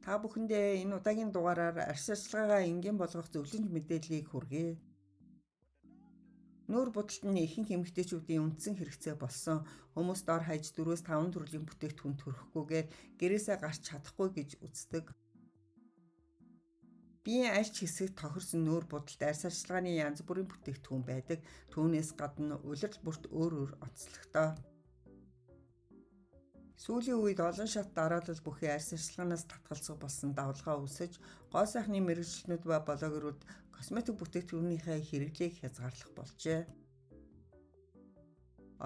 Та бүхэндээ энэ удаагийн дугаараар арьс арчилгаагаа энгийн болгох зөвлөмж мэдээллийг хүргэе. Нүүр будалд нь ихэнх эмэгтэйчүүдийн үндсэн хэрэгцээ болсон хүмүүс дор хаяж 4-5 төрлийн бүтээгдэхүүн төрөхгүйгээр гэрээсээ гарч чадахгүй гэж үздэг. Биеийн аль ч хэсэгт тохирсон нүүр будалд арьс арчилгааны янз бүрийн бүтээгдэхүүн байдаг. Түүнээс гадна улирал бүрт өөр онцлогтой. Сүүлийн үед олон шат дараалал бүхий арьс арчилгаанаас татгалзах болсон давлгаа үүсэж, гоо сайхны мэргэжилтнүүд ба блогерууд косметик бүтээгдэхүүнийхээ хэрэглээг хязгаарлах болжээ.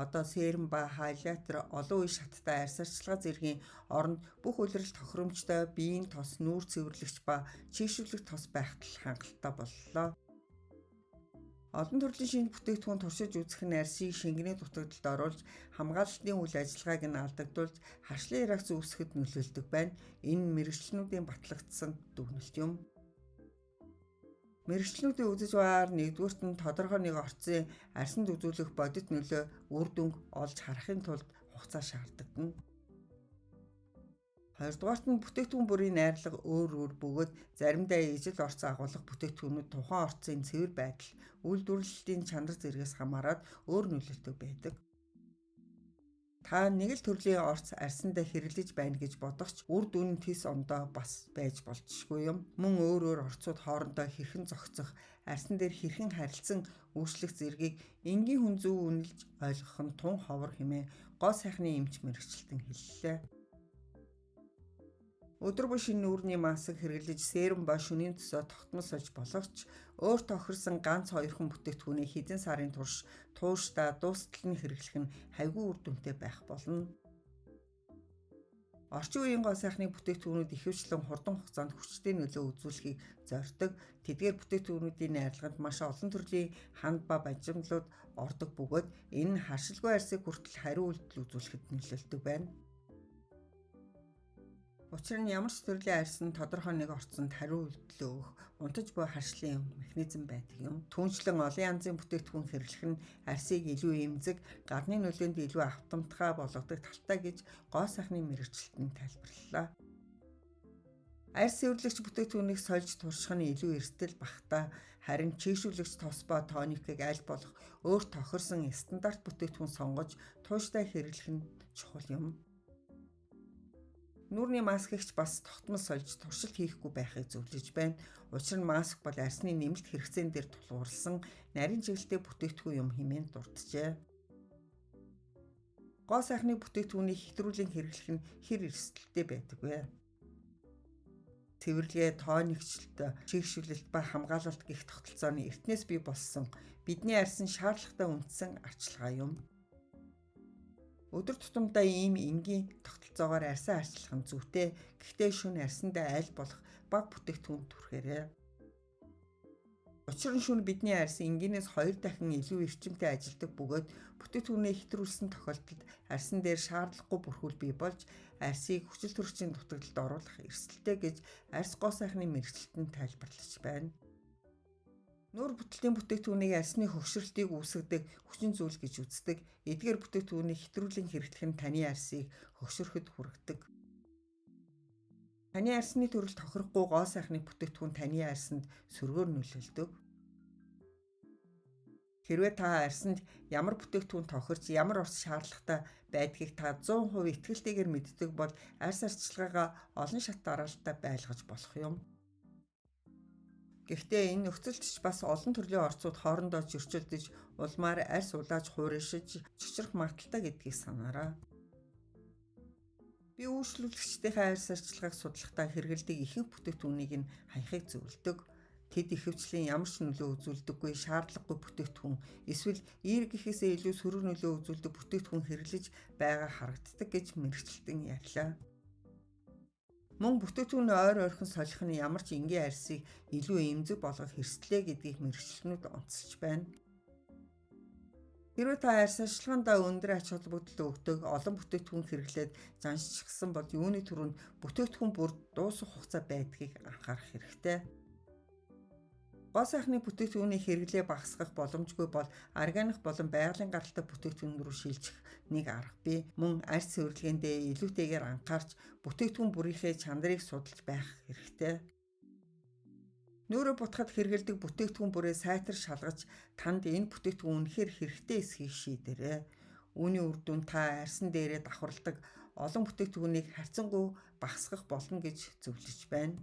Одоо серум ба хайлайтер олон үе шаттай арьс арчилгаа зэргийн оронд бүх улирал тохиромжтой биеийн тос, нүүр цэвэрлэгч ба чийшүүлэх тос байхад хангалттай боллоо. Олон төрлийн шинэ бүтээгдэхүүн туршиж үзэх нь арьсыг шингэний дутагдалд оруулж, хамгаалалтын үйл ажиллагааг нь алдагдуулж, харшлын реакц үүсгэхэд нөлөөлдөг байна. Энэ мэргэжлэнүүдийн батлагдсан дүгнэлт юм. Мэргэжлэнүүдийн үзэж байгаагаар нэгдүгüүрт нь тодорхой нэг орцын арьсанд үзүүлэх бодит нөлөө үр дүнг олж харахын тулд хугацаа шаарддаг. Хоёрдугаарт нь бүтээгдэхүүн бүрийн найрлага өөр бөгөөд заримдаа ижил орц агуулгах бүтээгдэхүүнүүд тухайн орцын цэвэр байдал, үйлдвэрлэлтийн чанар зэргээс хамаарат өөр нөлөөлтөй байдаг. Та нэг л төрлийн орц арьсандаа хэрэглэж байна гэж бодох ч үр дүн нь тис ондоо бас байж болзошгүй юм. Мөн өөр орцууд хоорондоо хэрхэн зохицох, арьсан дээр хэрхэн харилцан үйлчлэх зэргийг энгийн хүн зөв үнэлж ойлгох нь тун ховор хэмээн гоо сайхны эмч мэргэжилтэн хэллээ. Өдөр буй шинэ нүүрний маск хэрэглэж серум ба шөнийн төсөө тогтмол сольж болох ч өөр тохирсон ганц 2хан бүтээгдэхүүний хэдэн сарын турш тууштай дуустал нь хэрэглэх нь хайгүй үр дүнтэй байх болно. Орчин үеийн гоо сайхны бүтээгдэхүүнүүд ихэвчлэн хурдан хугацаанд хүчтэй нөлөө үзүүлэхийг зорддог. Тэдгээр бүтээгдэхүүнүүдийн найрлаганд маш олон төрлийн ханд ба бажимлууд ордог бөгөөд энэ нь харшилгүй арьсыг хүртэл хариу үйлдэл үзүүлэхэд нөлөөлдөг байна. Учир нь ямар ч төрлийн арьсанд тодорхой нэг орцонд хариу үйлдэл өгөх унтаж буй харшлын механизм байдаг юм. Түүнчлэн олон янзын бүтээгдэхүүн хэрэглэх нь арьсыг илүү эмзэг, гадны нөлөөнд илүү автомтгай болгодог талтай гэж гоо сайхны мэргэжилтэн тайлбарллаа. Арьс эвэрлэгч бүтээгдэхүүнийг сольж турших нь илүү эрсдэл багтаа, харин чийшүүлэгч тос ба тоникийг аль болох өөр тохирсон стандарт бүтээгдэхүүн сонгож тууштай хэрэглэх нь чухал юм. Нүүрний маскигч бас тогтмол сольж туршилт хийхгүй байхыг зөвлөж байна. Учир нь маск бол арьсны нэмэлт хэрэгцээн дээр тулгуурласан нарийн чиглэлтэй бүтээгдэхүүн юм хэмээн дурджээ. Гоо сайхны бүтээгдэхүүнийг хэтрүүлэн хэрэглэх нь хэр эрсдэлтэй байдаг вэ? Цэвэрлэгээ, тоникчлалт, чийгшүүлэлт ба хамгаалалт гэх тогтолцооны эртнээс бий болсон бидний арьсан шаардлагатай үндсэн арчилгаа юм. Өдөр тутамдаа ийм энгийн тогтолцоогоор арьсаа арчилах нь зүйтэй. Гэхдээ шөнө арьсандаа аль болох бага бүтээгдэхүүн түрхээрэй. Учир нь шөнө бидний арьс энгийнээс 2 дахин илүү эрчимтэй ажилдаг бөгөөд бүтээгдэхүүнээ хэтрүүлсэн тохиолдолд арьсан дээр шаардлагагүй бүрхүүл бий болж арьсыг хүчил төрөгчийн дутагдалд оруулах эрсдэлтэй гэж арьс гоо сайхны мэргэжилтэн тайлбарлаж байна. Нүүр бүтэлтийн бүтээгдэхүүнийг арьсны хөгшрөлтийг үүсгэдэг хүчин зүйл гэж үздэг. Эдгээр бүтээгдэхүүнийг хэтрүүлэн хэрэглэх нь таны арьсыг хөгшрөхөд хүргэдэг. Таны арьсны төрөл тохирохгүй гоо сайхны бүтээгдэхүүн таны арьсанд сөргөөр нөлөөлдөг. Хэрвээ та арьсанд ямар бүтээгдэхүүн тохирч ямар орц шаардлагатай байдгийг та 100% итгэлтэйгээр мэддэг бол арьс арчилгаагаа олон шат дараалттай байлгаж болох юм. Гэхдээ энэ нөхцөлд ч бас олон төрлийн орцууд хоорондоо зөрчилдөж, улмаар арьс улааж хуурайшиж, чичрэх магадaltaй гэдгийг санаарай. Би үйлчлүүлэгчдийнхээ арьс арчилгааг судлахдаа хэрэгэлдэг ихэнх бүтээгдэхүүнийг нь хаяхыг зөвлөдөг. Тэд ихэвчлэн ямар ч нөлөө үзүүлдэггүй шаардлагагүй бүтээгдэхүүн, эсвэл эерэг гэхээсээ илүү сөрөг нөлөө үзүүлдэг бүтээгдэхүүн хэрэглэж байгаа харагддаг гэж мэргэжилтэн ярьлаа. Мөн бүтээгдэхүүн ойрхон солих нь ямар ч энгийн арьсыг илүү эмзэг болгох хэрэгслээ гэдгийг мэргэжилтнүүд онцолж байна. Хэрвээ та арьс арчилгаандаа өндөр ач холбогдол өгдөг олон бүтээгдэхүүн хэрэглээд заншчихсан бол юуны түрүүнд бүтээгдэхүүн бүр дуусах хугацаа байдгийг анхаарах хэрэгтэй. Гоо сайхны бүтээгдэхүүний хэрэглээ багасгах боломжгүй бол органик болон байгалийн гаралтай бүтээгдэхүүн рүү шилжих нэг арга бий. Мөн арьс цэвэрлэгээндээ илүүтэйгээр анхаарч бүтээгдэхүүн бүрийнхээ чанарыг судалж байх хэрэгтэй. Нүүрээ бутахад хэрэгэлдэг бүтээгдэхүүн бүрээ сайтар шалгаж танд энэ бүтээгдэхүүн үнэхээр хэрэгтэй эсхийг шийдээрэй. Үүний үр дүн та арьсан дээрээ давхарладаг олон бүтээгдэхүүнийг харьцангуй багасгах болно гэж зөвлөж байна.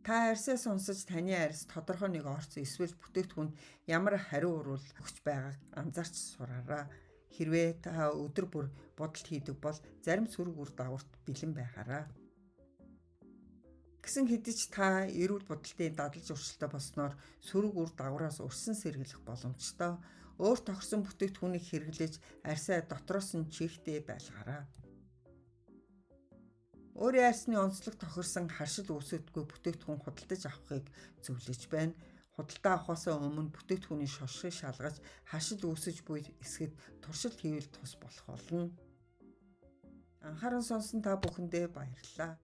Та арьсаа сонсож таны арьс тодорхой нэг орц эсвэл бүтээгдэхүүнд ямар хариу урвал өгч байгааг анзаарч сураарай. Хэрвээ та өдөр бүр бодолт хийдэг бол зарим сөрөг үр дагаварт бэлэн байгаарай. Гэсэн хэдий ч та эрүүл бодолтын дадал зуршилтай болсноор сөрөг үр дагавраас урьсан сэргийлэх боломжтой. Өөр тохирсон бүтээгдэхүүнийг хэрэглэж арьсаа дотроос нь чихтэй байлгаарай. Өөрийн арьсны онцлог тохирсон харшил үүсгдэггүй бүтээгдэхүүн худалдаж авахыг зөвлөж байна. Худалдаа авахаас өмнө бүтээгдэхүүний шошгыг шалгаж харшил үүсэж буй эсгэд туршилт хийвэл тус болох болно. Анхааран сонсон та бүхэндээ баярлалаа.